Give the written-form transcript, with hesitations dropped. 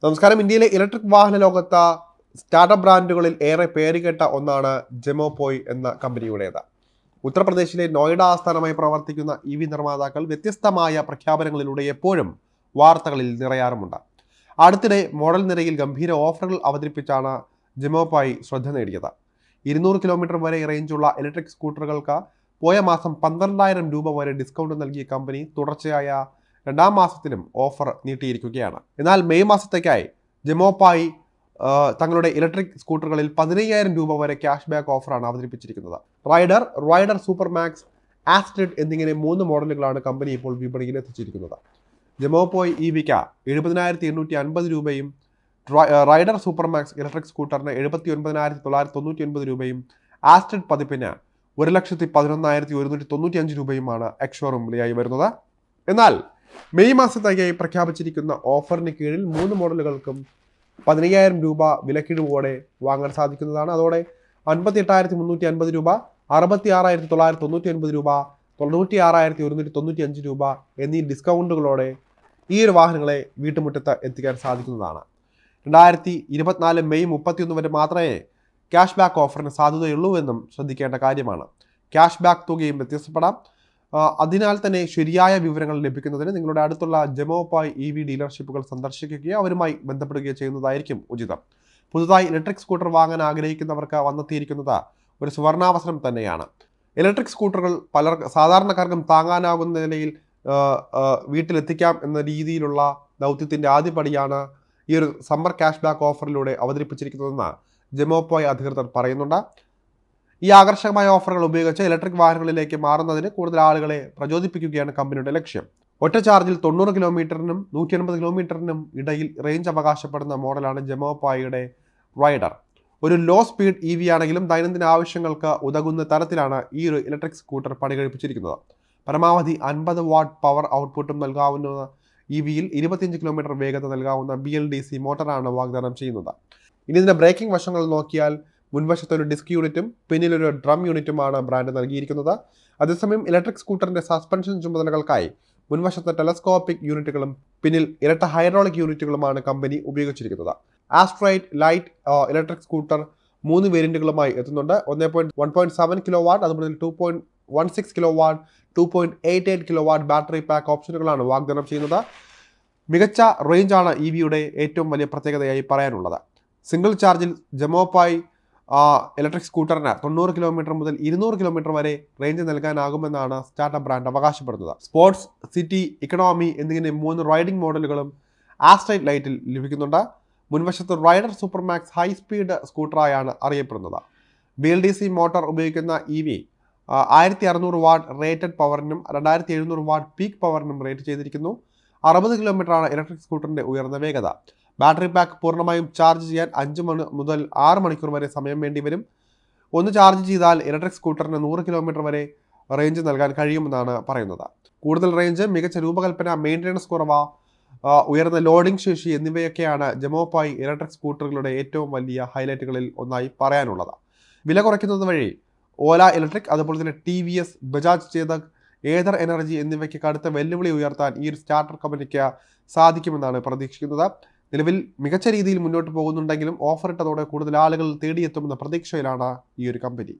നമസ്കാരം. ഇന്ത്യയിലെ ഇലക്ട്രിക് വാഹന ലോകത്ത് സ്റ്റാർട്ടപ്പ് ബ്രാൻഡുകളിൽ ഏറെ പേരുകേട്ട ഒന്നാണ് ജെമോപോയ് എന്ന കമ്പനിയുടേത്. ഉത്തർപ്രദേശിലെ നോയിഡ ആസ്ഥാനമായി പ്രവർത്തിക്കുന്ന നിർമ്മാതാക്കൾ വ്യത്യസ്തമായ പ്രഖ്യാപനങ്ങളിലൂടെ എപ്പോഴും വാർത്തകളിൽ നിറയാറുമുണ്ട്. അടുത്തിടെ മോഡൽ നിരയിൽ ഗംഭീര ഓഫറുകൾ അവതരിപ്പിച്ചാണ് ജെമോപോയ് ശ്രദ്ധ നേടിയത്. 200 കിലോമീറ്റർ വരെ റേഞ്ചുള്ള ഇലക്ട്രിക് സ്കൂട്ടറുകൾക്ക് പോയ മാസം 12,000 രൂപ വരെ ഡിസ്കൗണ്ട് നൽകിയ കമ്പനി തുടർച്ചയായ രണ്ടാം മാസത്തിലും ഓഫർ നീട്ടിയിരിക്കുകയാണ്. എന്നാൽ മെയ് മാസത്തേക്കായി ജെമോപോയ് തങ്ങളുടെ ഇലക്ട്രിക് സ്കൂട്ടറുകളിൽ 15,000 രൂപ വരെ ക്യാഷ് ബാക്ക് ഓഫറാണ് അവതരിപ്പിച്ചിരിക്കുന്നത്. റൈഡർ സൂപ്പർ മാക്സ്, ആസ്ട്രിഡ് എന്നിങ്ങനെ 3 മോഡലുകളാണ് കമ്പനി ഇപ്പോൾ വിപണിയിൽ എത്തിച്ചിരിക്കുന്നത്. ജെമോപോയ് EVക്ക് 70,850 രൂപയും റൈഡർ സൂപ്പർ മാക്സ് ഇലക്ട്രിക് സ്കൂട്ടറിന് 79,999 രൂപയും ആസ്ട്രിഡ് പതിപ്പിന് 1,11,195 രൂപയുമാണ് എക്സ്ഷോറൂം വിലയായി വരുന്നത്. എന്നാൽ മെയ് മാസത്തേക്കായി പ്രഖ്യാപിച്ചിരിക്കുന്ന ഓഫറിന് കീഴിൽ 3 മോഡലുകൾക്കും 15,000 രൂപ വിലക്കിഴിവോടെ വാങ്ങാൻ സാധിക്കുന്നതാണ്. അതോടെ 58,350 രൂപ, 66,999 രൂപ, 96,195 രൂപ എന്നീ ഡിസ്കൗണ്ടുകളോടെ ഈ ഒരു വാഹനങ്ങളെ വീട്ടുമുറ്റത്ത് എത്തിക്കാൻ സാധിക്കുന്നതാണ്. 2024 മെയ് 31 വരെ മാത്രമേ ക്യാഷ് ബാക്ക് ഓഫറിന് സാധ്യതയുള്ളൂ എന്നും ശ്രദ്ധിക്കേണ്ട കാര്യമാണ്. ക്യാഷ് ബാക്ക് തുകയും വ്യത്യസ്തപ്പെടാം. അതിനാൽ തന്നെ ശരിയായ വിവരങ്ങൾ ലഭിക്കുന്നതിന് നിങ്ങളുടെ അടുത്തുള്ള ജെമോപോയ് EV ഡീലർഷിപ്പുകൾ സന്ദർശിക്കുകയോ അവരുമായി ബന്ധപ്പെടുകയോ ചെയ്യുന്നതായിരിക്കും ഉചിതം. പുതുതായി ഇലക്ട്രിക് സ്കൂട്ടർ വാങ്ങാൻ ആഗ്രഹിക്കുന്നവർക്ക് വന്നെത്തിയിരിക്കുന്നത് ഒരു സുവർണാവസരം തന്നെയാണ്. ഇലക്ട്രിക് സ്കൂട്ടറുകൾ സാധാരണക്കാർക്കും താങ്ങാനാകുന്ന നിലയിൽ വീട്ടിലെത്തിക്കാം എന്ന രീതിയിലുള്ള ദൗത്യത്തിൻ്റെ ആദ്യപടിയാണ് ഈ ഒരു സമ്മർ ക്യാഷ് ബാക്ക് ഓഫറിലൂടെ അവതരിപ്പിച്ചിരിക്കുന്നതെന്ന് ജെമോപോയ് അധികൃതർ പറയുന്നുണ്ട്. ഈ ആകർഷകമായ ഓഫറുകൾ ഉപയോഗിച്ച് ഇലക്ട്രിക് വാഹനങ്ങളിലേക്ക് മാറുന്നതിന് കൂടുതൽ ആളുകളെ പ്രചോദിപ്പിക്കുകയാണ് കമ്പനിയുടെ ലക്ഷ്യം. ഒറ്റ ചാർജിൽ 90 കിലോമീറ്ററിനും 180 കിലോമീറ്ററിനും ഇടയിൽ റേഞ്ച് അവകാശപ്പെടുന്ന മോഡലാണ് ജെമോപോയുടെ റൈഡർ. ഒരു ലോ സ്പീഡ് EV ആണെങ്കിലും ദൈനംദിന ആവശ്യങ്ങൾക്ക് ഉതകുന്ന തരത്തിലാണ് ഈ ഒരു ഇലക്ട്രിക് സ്കൂട്ടർ പണികഴിപ്പിച്ചിരിക്കുന്നത്. പരമാവധി 50 വാട്ട് പവർ ഔട്ട്പുട്ടും നൽകാവുന്ന EVയിൽ 25 കിലോമീറ്റർ വേഗത നൽകാവുന്ന BLDC മോട്ടറാണ് വാഗ്ദാനം ചെയ്യുന്നത്. ഇനി ഇതിൻ്റെ ബ്രേക്കിംഗ് വശങ്ങൾ നോക്കിയാൽ മുൻവശത്ത് ഒരു ഡിസ്ക് യൂണിറ്റും പിന്നിലൊരു ഡ്രം യൂണിറ്റുമാണ് ബ്രാൻഡ് നൽകിയിരിക്കുന്നത്. അതേസമയം ഇലക്ട്രിക് സ്കൂട്ടറിന്റെ സസ്പെൻഷൻ ചുമതലകൾക്കായി മുൻവശത്ത് ടെലസ്കോപ്പിക് യൂണിറ്റുകളും പിന്നിൽ ഇരട്ട ഹൈഡ്രോളിക് യൂണിറ്റുകളുമാണ് കമ്പനി ഉപയോഗിച്ചിരിക്കുന്നത്. ആസ്ട്രൈഡ് ലൈറ്റ് ഇലക്ട്രിക് സ്കൂട്ടർ 3 വേരിയന്റുകളുമായി എത്തുന്നുണ്ട്. 1.7 കിലോ വാട്ട്, അതുപോലെ 2.16 kilo watt, 2.88 kilo watt battery pack ഓപ്ഷനുകളാണ് വാഗ്ദാനം ചെയ്യുന്നത്. മികച്ച റേഞ്ചാണ് EVയുടെ ഏറ്റവും വലിയ പ്രത്യേകതയായി പറയാനുള്ളത്. സിംഗിൾ ചാർജിൽ ജെമോപോയ് ഇലക്ട്രിക് സ്കൂട്ടറിന് 90 കിലോമീറ്റർ മുതൽ 200 കിലോമീറ്റർ വരെ റേഞ്ച് നൽകാനാകുമെന്നാണ് സ്റ്റാർട്ടപ്പ് ബ്രാൻഡ് അവകാശപ്പെടുന്നത്. സ്പോർട്സ്, സിറ്റി, ഇക്കണോമി എന്നിങ്ങനെ 3 റൈഡിംഗ് മോഡലുകളും ആസ്ട്രൈഡ് ലൈറ്റിൽ ലഭിക്കുന്നുണ്ട്. മുൻവശത്ത് rider super max high speed സ്കൂട്ടറായാണ് അറിയപ്പെടുന്നത്. BLDC മോട്ടോർ ഉപയോഗിക്കുന്ന EV 1,600 വാട്ട് റേറ്റഡ് പവറിനും 2,700 വാട്ട് പീക്ക് പവറിനും റേറ്റ് ചെയ്തിരിക്കുന്നു. 60 കിലോമീറ്ററാണ് ഇലക്ട്രിക് സ്കൂട്ടറിന്റെ ഉയർന്ന വേഗത. ബാറ്ററി പാക്ക് പൂർണ്ണമായും ചാർജ് ചെയ്യാൻ 5 മുതൽ 6 മണിക്കൂർ വരെ സമയം വേണ്ടിവരും. ഒന്ന് ചാർജ് ചെയ്താൽ ഇലക്ട്രിക് സ്കൂട്ടറിന് 100 കിലോമീറ്റർ വരെ റേഞ്ച് നൽകാൻ കഴിയുമെന്നാണ് പറയുന്നത്. കൂടുതൽ റേഞ്ച്, മികച്ച രൂപകൽപ്പന, മെയിൻ്റനൻസ് കുറവ്, ഉയർന്ന ലോഡിംഗ് ശേഷി എന്നിവയൊക്കെയാണ് ജെമോപോയ് ഇലക്ട്രിക് സ്കൂട്ടറുകളുടെ ഏറ്റവും വലിയ ഹൈലൈറ്റുകളിൽ ഒന്നായി പറയാനുള്ളത്. വില കുറയ്ക്കുന്നത് വഴി ഓല ഇലക്ട്രിക്, അതുപോലെ തന്നെ TVS, ബജാജ് ചേതക്, ഏതർ എനർജി എന്നിവയ്ക്ക് കടുത്ത വെല്ലുവിളി ഉയർത്താൻ ഈ ഒരു സ്റ്റാർട്ടപ്പ് കമ്പനിക്ക് സാധിക്കുമെന്നാണ് പ്രതീക്ഷിക്കുന്നത്. നിലവിൽ മികച്ച രീതിയിൽ മുന്നോട്ട് പോകുന്നുണ്ടെങ്കിലും ഓഫർ ഇട്ടതോടെ കൂടുതൽ ആളുകൾ തേടിയെത്തുമെന്ന പ്രതീക്ഷയിലാണ് ഈ ഒരു കമ്പനി.